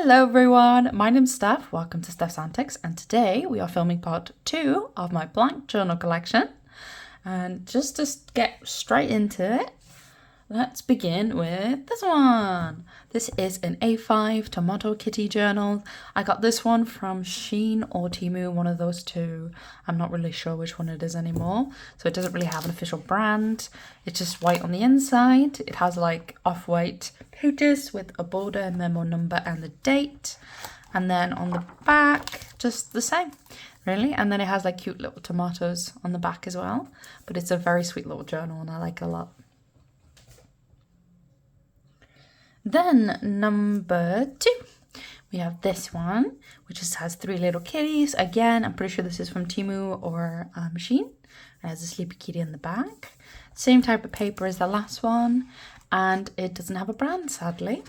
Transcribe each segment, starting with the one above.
Hello everyone, my name's Steph, welcome to Steph's Antics, and today we are filming part 2 of my blank journal collection. And just to get straight into it, let's begin with this one. This is an A5 Tomato Kitty journal. I got this one from Shein or Temu, one of those two. I'm not really sure which one it is anymore. So it doesn't really have an official brand. It's just white on the inside. It has like off-white pages with a border and memo number and the date. And then on the back, just the same, really. And then it has like cute little tomatoes on the back as well. But it's a very sweet little journal and I like it a lot. Then number 2, we have this one, which just has 3 little kitties. Again, I'm pretty sure this is from Temu or Shein. It has a sleepy kitty in the back. Same type of paper as the last one, and it doesn't have a brand, sadly.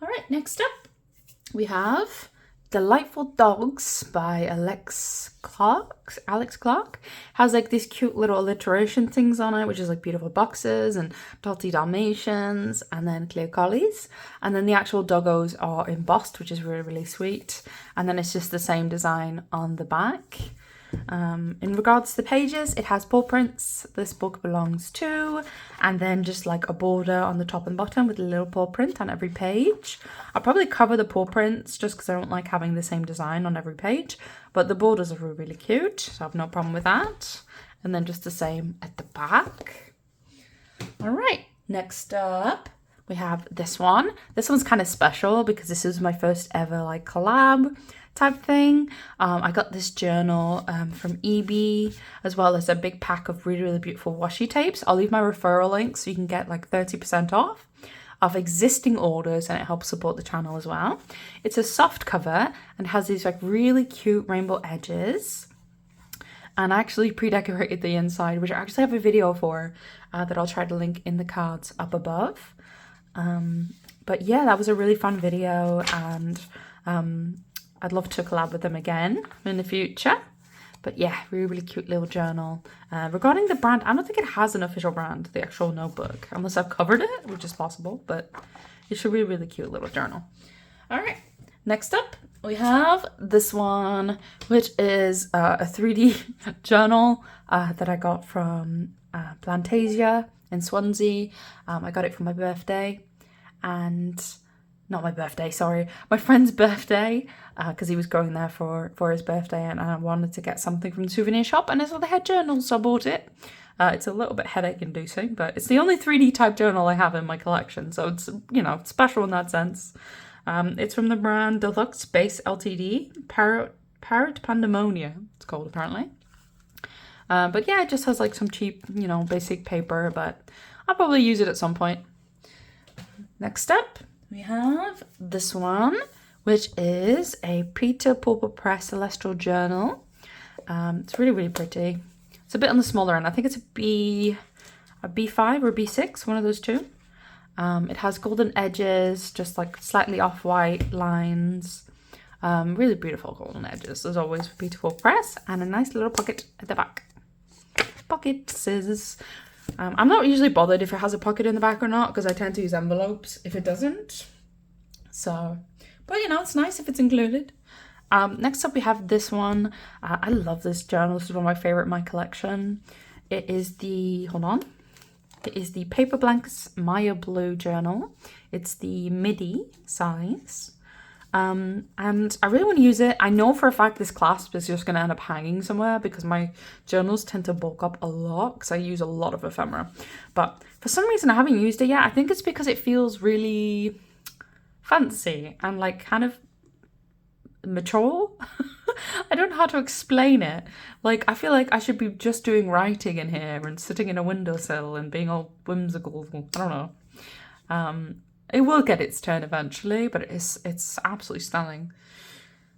All right, next up, we have Delightful Dogs by Alex Clark. Has like these cute little alliteration things on it, which is like beautiful boxes and Dotty Dalmatians and then clear collies. And then the actual doggos are embossed, which is really, really sweet. And then it's just the same design on the back. In regards to the pages, it has paw prints. This book belongs to, and then just like a border on the top and bottom with a little paw print on every page. I'll probably cover the paw prints just because I don't like having the same design on every page, but the borders are really, really cute, so I have no problem with that. And then just the same at the back. All right, next up we have this one. This one's kind of special because this is my first ever like collab type thing. I got this journal from EB, as well as a big pack of really, really beautiful washi tapes. I'll leave my referral link so you can get like 30% off of existing orders, and it helps support the channel as well. It's a soft cover and has these like really cute rainbow edges. And I actually pre-decorated the inside, which I actually have a video for that I'll try to link in the cards up above. But yeah, that was a really fun video, and I'd love to collab with them again in the future. But yeah, really, really cute little journal. Regarding the brand, I don't think it has an official brand, the actual notebook, unless I've covered it, which is possible, but it should be a really cute little journal. All right, next up, we have this one, which is a 3D journal that I got from Plantasia in Swansea. I got it for my birthday, and not my birthday, sorry, my friend's birthday, because he was going there for his birthday, and I wanted to get something from the souvenir shop, and I saw they had journals, so I bought it. It's a little bit headache inducing, but it's the only 3D type journal I have in my collection, so it's, you know, special in that sense. It's from the brand Deluxe Space Ltd, Parrot Pandemonia, it's called apparently. But yeah, it just has like some cheap, you know, basic paper, but I'll probably use it at some point. Next up, we have this one, which is a Peter Pulper Press Celestial Journal. It's really, really pretty. It's a bit on the smaller end. I think it's a B5 or B6, one of those two. It has golden edges, just like slightly off-white lines. Really beautiful golden edges, as always, with Peter Pulper Press, and a nice little pocket at the back. Pocket scissors. I'm not usually bothered if it has a pocket in the back or not, because I tend to use envelopes if it doesn't. So, but you know, it's nice if it's included. Next up we have this one. I love this journal. This is one of my favorite in my collection. It is the, it is the Paper Blanks Maya Blue journal. It's the midi size. And I really want to use it. I know for a fact this clasp is just going to end up hanging somewhere because my journals tend to bulk up a lot because I use a lot of ephemera. But for some reason I haven't used it yet. I think it's because it feels really fancy and like kind of mature. I don't know how to explain it. Like, I feel like I should be just doing writing in here and sitting in a windowsill and being all whimsical. I don't know. It will get its turn eventually, but it's absolutely stunning.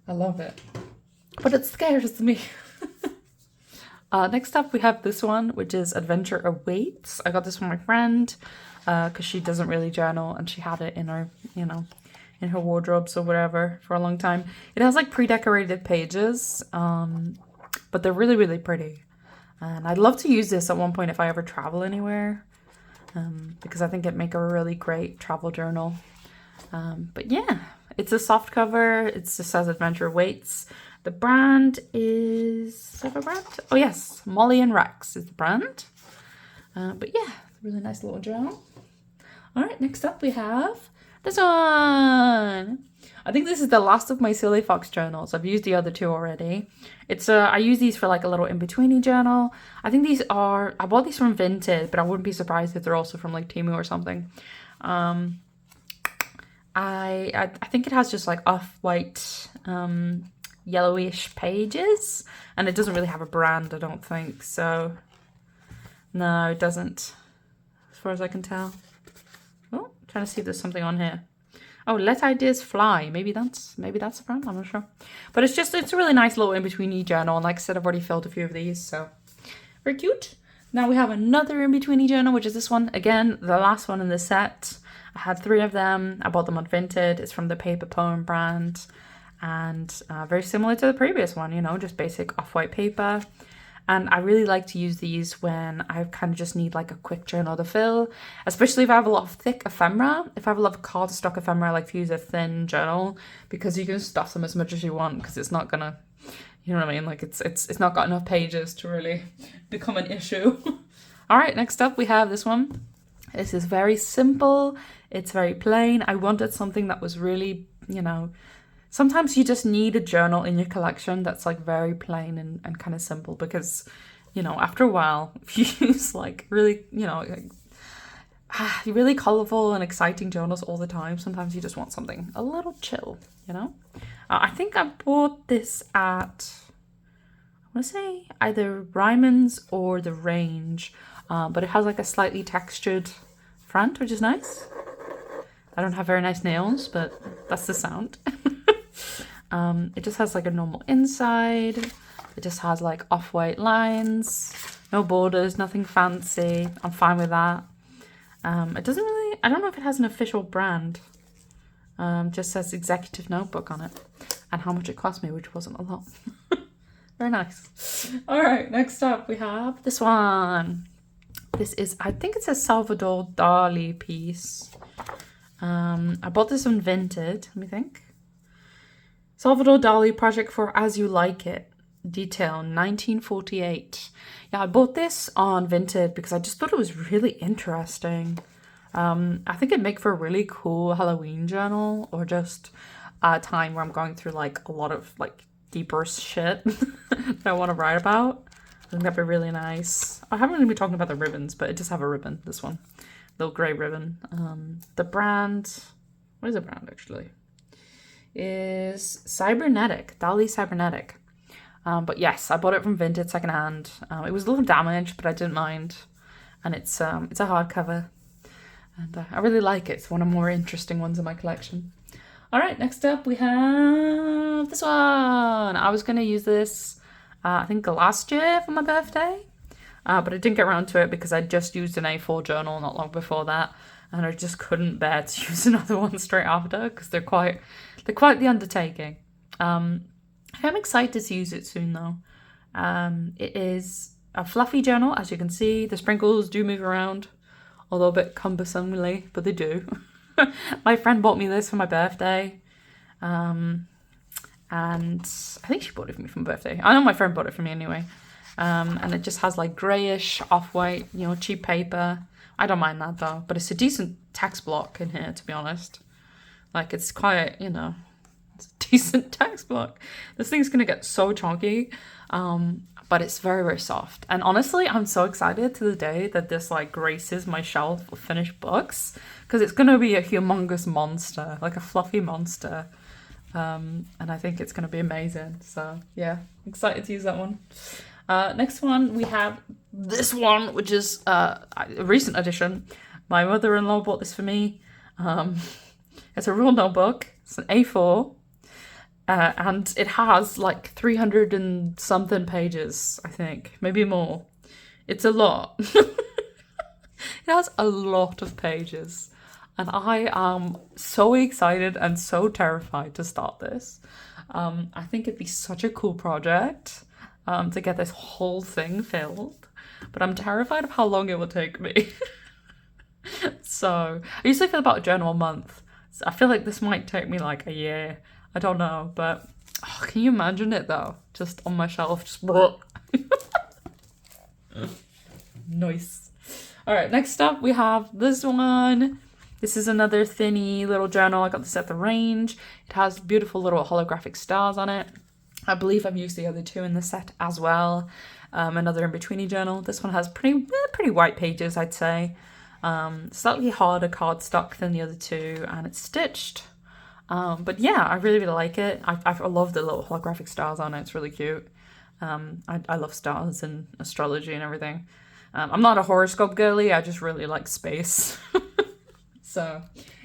I love it. But it scares me. Next up, we have this one, which is Adventure Awaits. I got this from my friend because she doesn't really journal, and she had it in her, you know, in her wardrobes or whatever for a long time. It has like pre-decorated pages, but they're really, really pretty. And I'd love to use this at one point if I ever travel anywhere. because I think it'd make a really great travel journal. But yeah, it's a soft cover. It just says Adventure Weights. The brand is, a brand? Oh yes, Molly and Rex is the brand. But yeah, it's a really nice little journal. All right, next up we have this one. I think this is the last of my Silly Fox journals. I've used the other two already. I use these for like a little in-betweeny journal. I think I bought these from Vinted, but I wouldn't be surprised if they're also from like Temu or something. I think it has just like off-white yellowish pages, and it doesn't really have a brand, I don't think. So no, it doesn't, as far as I can tell. Oh, trying to see if there's something on here. Oh, Let Ideas Fly. Maybe that's a brand. I'm not sure. But it's a really nice little in-betweeny journal. And like I said, I've already filled a few of these, so very cute. Now we have another in-betweeny journal, which is this one. Again, the last one in the set. I had 3 of them. I bought them on Vinted. It's from the Paper Poem brand. And very similar to the previous one, you know, just basic off-white paper. And I really like to use these when I kind of just need like a quick journal to fill, especially if I have a lot of thick ephemera. If I have a lot of cardstock ephemera, I like to use a thin journal because you can stuff them as much as you want because it's not gonna, you know what I mean? Like it's not got enough pages to really become an issue. All right, next up we have this one. This is very simple. It's very plain. I wanted something that was really, you know, sometimes you just need a journal in your collection that's like very plain and kind of simple because, you know, after a while, if you use like really, you know, really colorful and exciting journals all the time, sometimes you just want something a little chill, you know? I think I bought this at, I want to say either Ryman's or The Range, but it has like a slightly textured front, which is nice. I don't have very nice nails, but that's the sound. It just has like a normal inside. It just has like off-white lines, no borders, nothing fancy. I'm fine with that. It doesn't really, I don't know if it has an official brand. Just says Executive Notebook on it and how much it cost me, which wasn't a lot. Very nice. All right, next up we have this one. This is, I think it's a Salvador Dali piece. I bought this on Vinted, let me think. Salvador Dali project for As You Like It. Detail 1948. Yeah, I bought this on Vinted because I just thought it was really interesting. I think it'd make for a really cool Halloween journal or just a time where I'm going through like a lot of like deeper shit that I want to write about. I think that'd be really nice. I haven't really been talking about the ribbons, but it does have a ribbon, this one. Little grey ribbon. The brand, what is the brand actually? Is Cybernetic, Dali Cybernetic. But yes, I bought it from Vinted secondhand. It was a little damaged, but I didn't mind. And it's a hardcover. And I really like it. It's one of the more interesting ones in my collection. All right, next up we have this one. I was going to use this, I think last year for my birthday. But I didn't get around to it because I just used an A4 journal not long before that. And I just couldn't bear to use another one straight after because they're quite the undertaking. I'm excited to use it soon though. It is a fluffy journal, as you can see. The sprinkles do move around, although a bit cumbersomely, but they do. My friend bought me this for my birthday. And I think she bought it for me for my birthday. I know my friend bought it for me anyway. And it just has like greyish, off-white, you know, cheap paper. I don't mind that though, but it's a decent text block in here, to be honest. Like it's quite, you know, it's a decent text block. This thing's gonna get so chunky, but it's very, very soft. And honestly, I'm so excited to the day that this like graces my shelf of finished books because it's gonna be a humongous monster, like a fluffy monster. And I think it's gonna be amazing. So yeah, excited to use that one. Next one, we have this one, which is a recent addition. My mother-in-law bought this for me. It's a real notebook. It's an A4. And it has like 300 and something pages, I think. Maybe more. It's a lot. It has a lot of pages. And I am so excited and so terrified to start this. I think it'd be such a cool project. To get this whole thing filled, but I'm terrified of how long it will take me. So I usually feel about a journal a month. So I feel like this might take me like a year. I don't know, but can you imagine it though? Just on my shelf, just nice. All right, next up we have this one. This is another thinny little journal. I got this at the range. It has beautiful little holographic stars on it. I believe I've used the other two in the set as well. Another in-betweeny journal. This one has pretty white pages, I'd say. Slightly harder cardstock than the other two, and it's stitched. But yeah, I really like it. I love the little holographic stars on it. It's really cute. I love stars and astrology and everything. I'm not a horoscope girly. I just really like space. So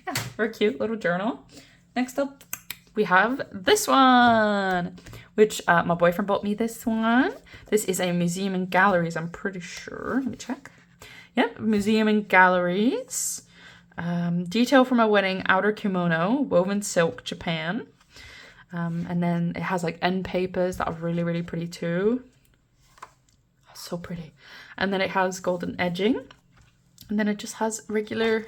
yeah, very cute little journal. Next up, we have this one, which my boyfriend bought me this one. This is a museum and galleries, I'm pretty sure. Let me check. Yep, museum and galleries. Detail from a wedding, outer kimono, woven silk, Japan. And then it has like end papers that are really, really pretty too. Oh, so pretty. And then it has golden edging. And then it just has regular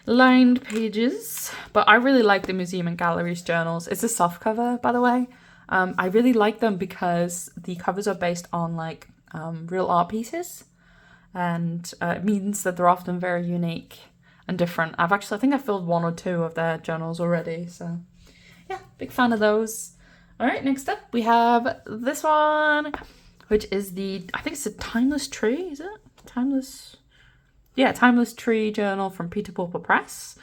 lined pages. But I really like the museum and galleries journals. It's a soft cover, by the way. I really like them because the covers are based on like real art pieces. And it means that they're often very unique and different. I think I filled one or two of their journals already, so yeah, big fan of those. All right, next up we have this one, which is I think it's a Timeless Tree, is it? Timeless Tree journal from Printable Press.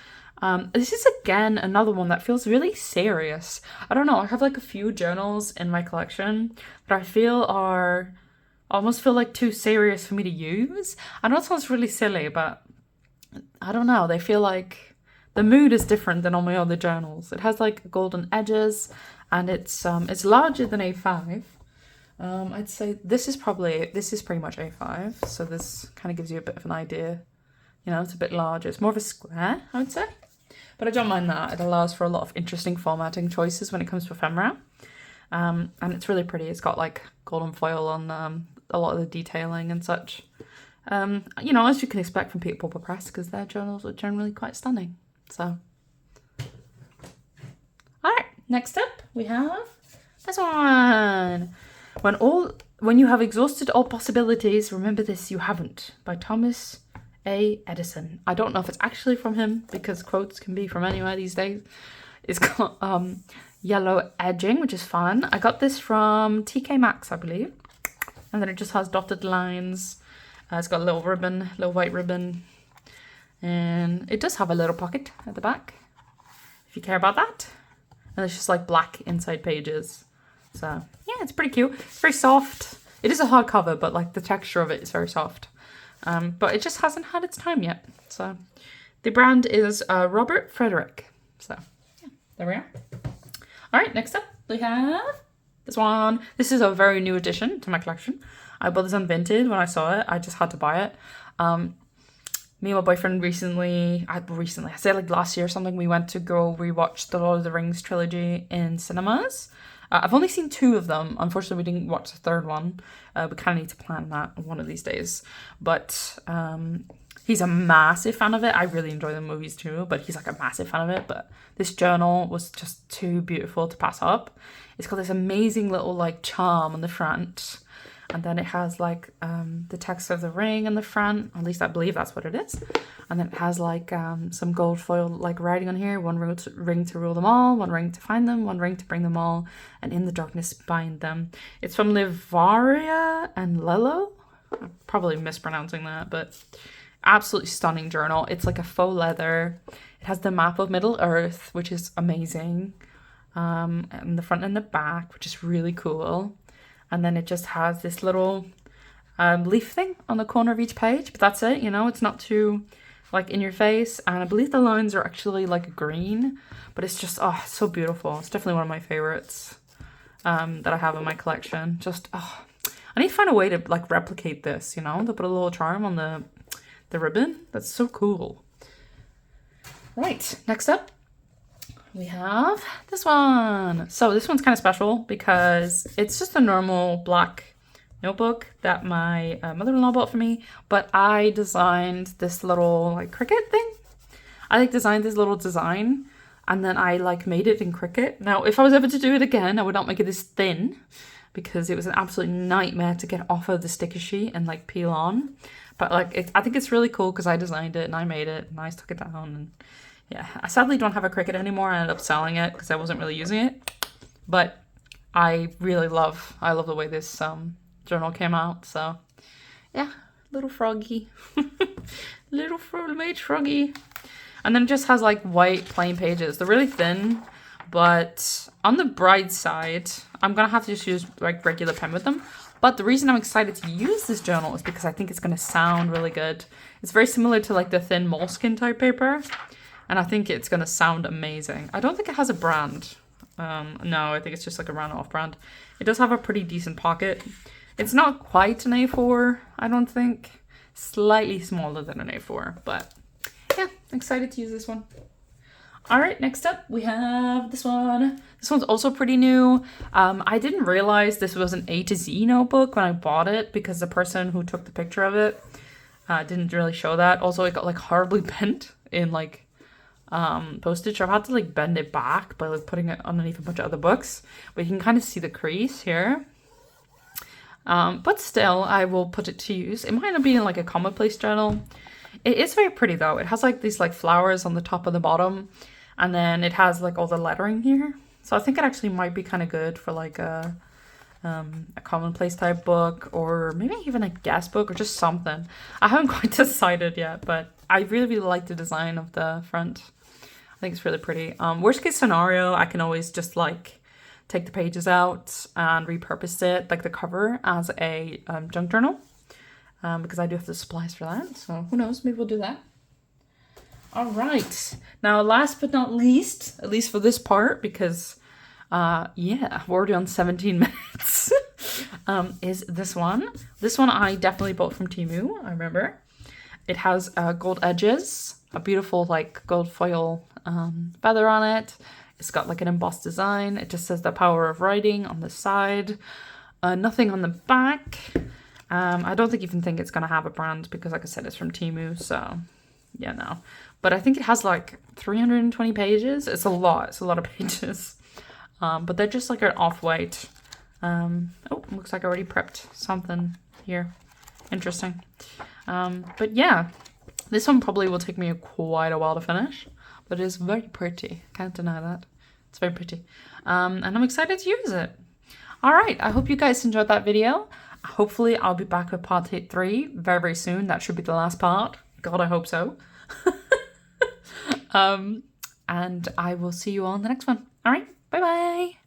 This is again another one that feels really serious. I don't know, I have like a few journals in my collection that I almost feel like too serious for me to use. I know it sounds really silly, but I don't know. They feel like the mood is different than all my other journals. It has like golden edges, and it's larger than A5. I'd say this is pretty much A5. So this kind of gives you a bit of an idea. You know, it's a bit larger. It's more of a square, I would say. But I don't mind that. It allows for a lot of interesting formatting choices when it comes to ephemera. And it's really pretty. It's got like golden foil on a lot of the detailing and such. You know, as you can expect from Printable Press, because their journals are generally quite stunning. So, all right, next up we have this one. When you have exhausted all possibilities, remember this you haven't, by Thomas A. Edison. I don't know if it's actually from him, because quotes can be from anywhere these days. It's got yellow edging, which is fun. I got this from TK Maxx, I believe. And then it just has dotted lines. It's got a little white ribbon. And it does have a little pocket at the back, if you care about that. And it's just like black inside pages. So yeah, it's pretty cute. It's very soft. It is a hardcover, but like the texture of it is very soft. But it just hasn't had its time yet. So the brand is Robert Frederick. So yeah, there we are. All right, next up we have this one. This is a very new addition to my collection. I bought this on Vinted when I saw it. I just had to buy it. Me and my boyfriend I say like last year or something, we went to go rewatch the Lord of the Rings trilogy in cinemas. I've only seen 2 of them. Unfortunately, we didn't watch the third one. We kind of need to plan that one of these days. But he's a massive fan of it. I really enjoy the movies too, but he's like a massive fan of it. But this journal was just too beautiful to pass up. It's got this amazing little like charm on the front. And then it has like the text of the ring in the front. At least I believe that's what it is. And then it has like some gold foil like writing on here. One ring to rule them all, one ring to find them, one ring to bring them all, and in the darkness bind them. It's from Livaria and Lello. I'm probably mispronouncing that, but absolutely stunning journal. It's like a faux leather. It has the map of Middle Earth, which is amazing. And the front and the back, which is really cool. And then it just has this little leaf thing on the corner of each page. But that's it, you know, it's not too like in your face. And I believe the lines are actually like green. But it's just, oh, it's so beautiful. It's definitely one of my favorites that I have in my collection. Just, oh, I need to find a way to like replicate this, you know, to put a little charm on the ribbon. That's so cool. Right, next up. We have this one. So this one's kind of special because it's just a normal black notebook that my mother-in-law bought for me, but I designed this little like Cricut thing. I like designed this little design and then I like made it in Cricut. Now, if I was ever to do it again, I would not make it this thin because it was an absolute nightmare to get off of the sticker sheet and like peel on. But like, I think it's really cool because I designed it and I made it and I took it down. And yeah, I sadly don't have a Cricut anymore. I ended up selling it because I wasn't really using it. But I love the way this journal came out. So yeah, little froggy, little mage froggy. And then it just has like white plain pages. They're really thin, but on the bright side, I'm gonna have to just use like regular pen with them. But the reason I'm excited to use this journal is because I think it's gonna sound really good. It's very similar to like the thin moleskin type paper, and I think it's gonna sound amazing. I don't think it has a brand. No, I think it's just like a round-off brand. It does have a pretty decent pocket. It's not quite an A4, I don't think. Slightly smaller than an A4, but yeah, excited to use this one. All right, next up we have this one. This one's also pretty new. I didn't realize this was an A to Z notebook when I bought it because the person who took the picture of it didn't really show that. Also, it got like horribly bent in like postage. I've had to like bend it back by like putting it underneath a bunch of other books, but you can kind of see the crease here. But still, I will put it to use. It might not be in like a commonplace journal. It is very pretty though. It has like these like flowers on the top and the bottom, and then it has like all the lettering here. So I think it actually might be kind of good for like a commonplace type book, or maybe even a guest book or just something. I haven't quite decided yet, but I really like the design of the front. I think it's really pretty. Worst case scenario, I can always just like take the pages out and repurpose it, like the cover, as a junk journal. Because I do have the supplies for that. So who knows, maybe we'll do that. All right. Now, last but not least, at least for this part, because yeah, we're already on 17 minutes, is this one. This one I definitely bought from Temu, I remember. It has gold edges, a beautiful like gold foil feather on it. It's got like an embossed design. It just says the power of writing on the side. Nothing on the back. I don't even think it's going to have a brand because, like I said, it's from Temu, so yeah, no. But I think it has like 320 pages. It's a lot. It's a lot of pages. But they're just like an off-white. Oh, looks like I already prepped something here. Interesting. But yeah, this one probably will take me quite a while to finish, but it is very pretty. Can't deny that. It's very pretty. And I'm excited to use it. All right, I hope you guys enjoyed that video. Hopefully I'll be back with part 3 very, very soon. That should be the last part. God, I hope so. And I will see you all in the next one. All right, bye-bye.